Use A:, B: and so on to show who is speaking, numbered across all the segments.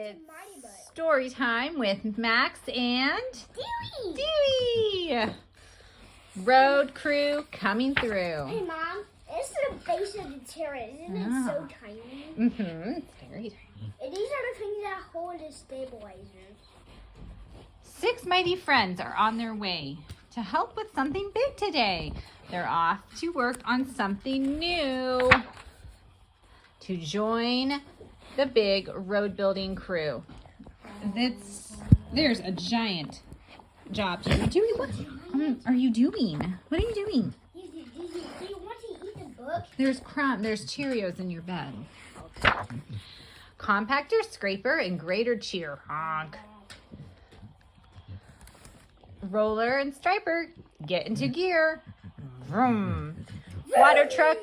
A: It's story time with Max and Dewey. Road crew coming through.
B: Hey, Mom, this is the base of the terrace. Isn't it so tiny?
A: Mm-hmm. It's very tiny.
B: And these are the things that hold the stabilizers.
A: 6 mighty friends are on their way to help with something big today. They're off to work on something new to join the big road building crew. There's a giant job to do. Dewey, what are you doing? What are you doing?
B: Do you want to eat the book?
A: There's Cheerios in your bed. Compactor, scraper, and grater cheer. Honk. Roller and striper, get into gear. Vroom. Water truck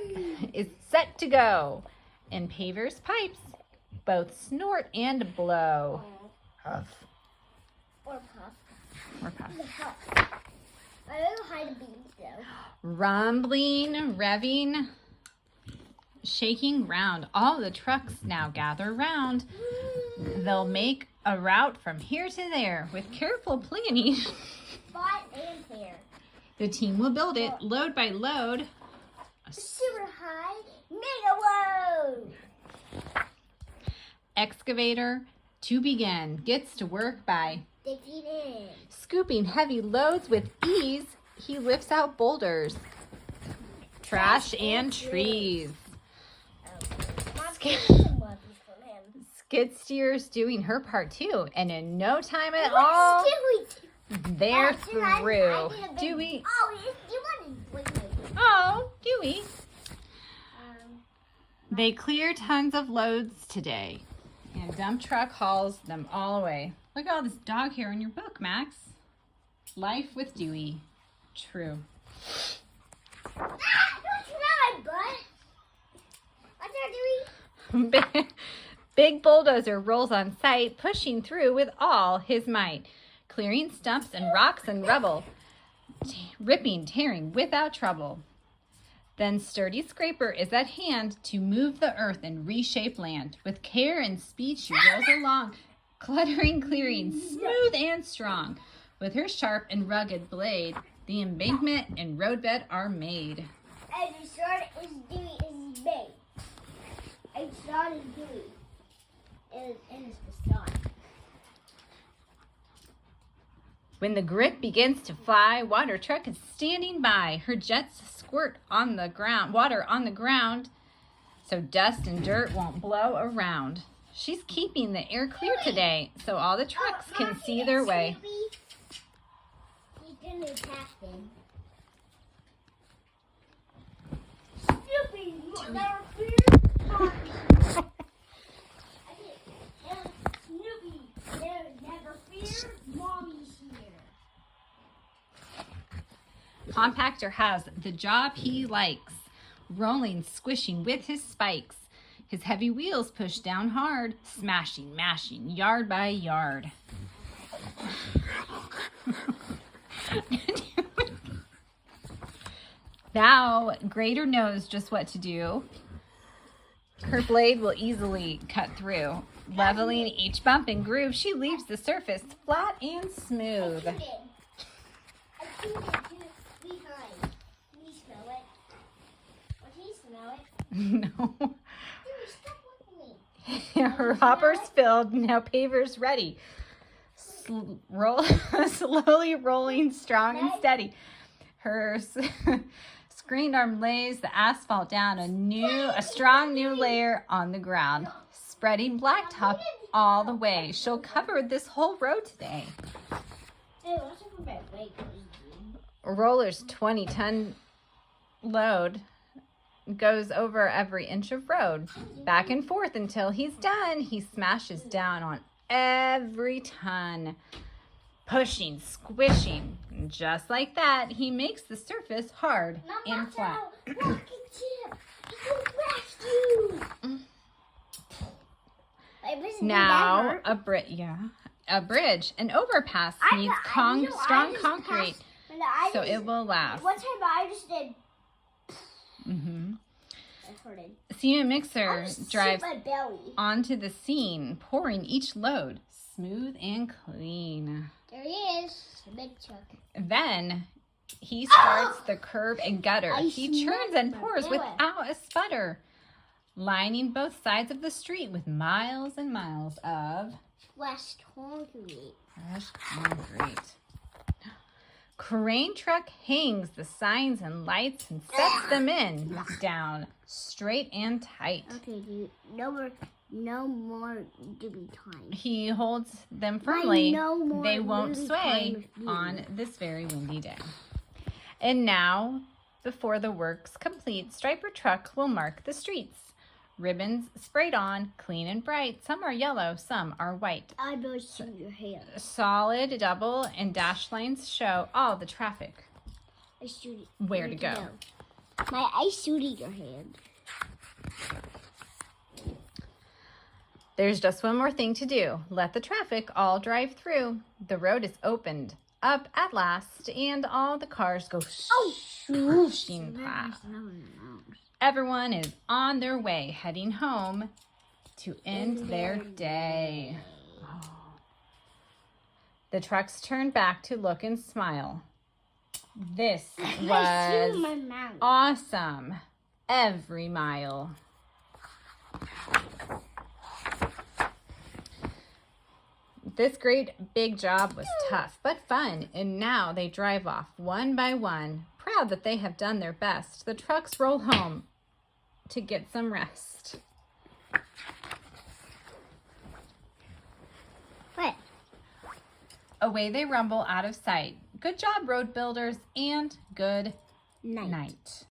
A: is set to go. And pavers, pipes, both snort and blow. Huff.
B: Or puff.
A: Or puff.
B: I don't know how to beat though.
A: Rumbling, revving, shaking ground. All the trucks now gather round. They'll make a route from here to there with careful planning.
B: Spot and hair.
A: The team will build it load by load.
B: Super high mega load.
A: Excavator to begin gets to work by
B: Digging in.
A: scooping heavy loads with ease. He lifts out boulders, trash and trees. Skid steer's doing her part too, and in no time at all, they're through. Dewey. Oh, Dewey. They clear tons of loads today, and dump truck hauls them all away. Look at all this dog hair in your book, Max. Life with Dewey. True.
B: Don't smell my butt. What's that, Dewey?
A: Big bulldozer rolls on site, pushing through with all his might, clearing stumps and rocks and rubble, ripping, tearing without trouble. Then sturdy scraper is at hand to move the earth and reshape land. With care and speed she rolls along, cluttering, clearing, smooth and strong. With her sharp and rugged blade, the embankment and roadbed are made.
B: Every sword is Dewey is made. A sword is Dewey. And it's the sun.
A: When the grip begins to fly, water truck is standing by. Her jets squirt on the ground, water on the ground, so dust and dirt won't blow around. She's keeping the air clear today, so all the trucks can see their way.
B: He's gonna attack them. Snoopy, you never fear. Snoopy, never fear. Mommy's here.
A: Compactor has the job he likes, rolling, squishing with his spikes. His heavy wheels push down hard, smashing, mashing, yard by yard. Now, Grader knows just what to do. Her blade will easily cut through. Leveling each bump and groove, she leaves the surface flat and smooth.
B: I tuned it to behind. Can you smell it? Or can you smell it?
A: No.
B: Dewey, stop looking at me.
A: Her hopper's filled, now paver's ready. Slowly rolling, strong and steady. Her screened arm lays the asphalt down, a strong new layer on the ground, spreading blacktop all the way. She'll cover this whole road today.
B: Hey, what's up with my weight?
A: Roller's 20-ton load goes over every inch of road, back and forth until he's done. He smashes down on every ton, pushing, squishing, and just like that, he makes the surface hard and flat.
B: Rocket ship! He can rescue!
A: Now a bridge, an overpass needs strong concrete, so it will last.
B: One time I just did. hurting.
A: Cement Mixer
B: I'm sick
A: drives
B: my belly.
A: onto the scene, pouring each load smooth and clean.
B: There he is. The big truck.
A: Then he starts the curb and gutter.
B: I
A: He churns and
B: smelled
A: pours
B: it.
A: without a sputter, lining both sides of the street with miles and miles of
B: West concrete.
A: fresh concrete. Crane truck hangs the signs and lights and sets them in down straight and tight.
B: Okay, dude. No more Dewey time.
A: He holds them firmly.
B: No more
A: They won't
B: Dewey
A: sway
B: time with me.
A: on this very windy day. And now, before the work's complete, Striper truck will mark the streets. Ribbons sprayed on, clean and bright. Some are yellow, some are white.
B: I will see your hand.
A: Solid double and dash lines show all the traffic
B: I shoot it.
A: where to go.
B: My ice shooting your hand.
A: There's just one more thing to do. Let the traffic all drive through. The road is opened up at last, and all the cars go swooshing past. Everyone is on their way, heading home to end their day. Oh. The trucks turn back to look and smile. This
B: I shoot
A: was
B: my mouth.
A: awesome. Every mile. This great big job was tough but fun, and now they drive off one by one, proud that they have done their best. The trucks roll home to get some rest.
B: What?
A: Away they rumble out of sight. Good job, road builders, and good
B: Night.
A: night.